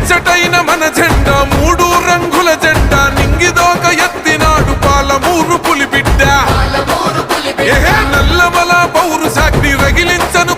ముచ్చటైన మన జెండా మూడు రంగుల జెండా నింగిదోక ఎత్తినాడు పాలమూరు పులిబిడ్డ నల్లమల పౌరు సాగ్ని రగిలించను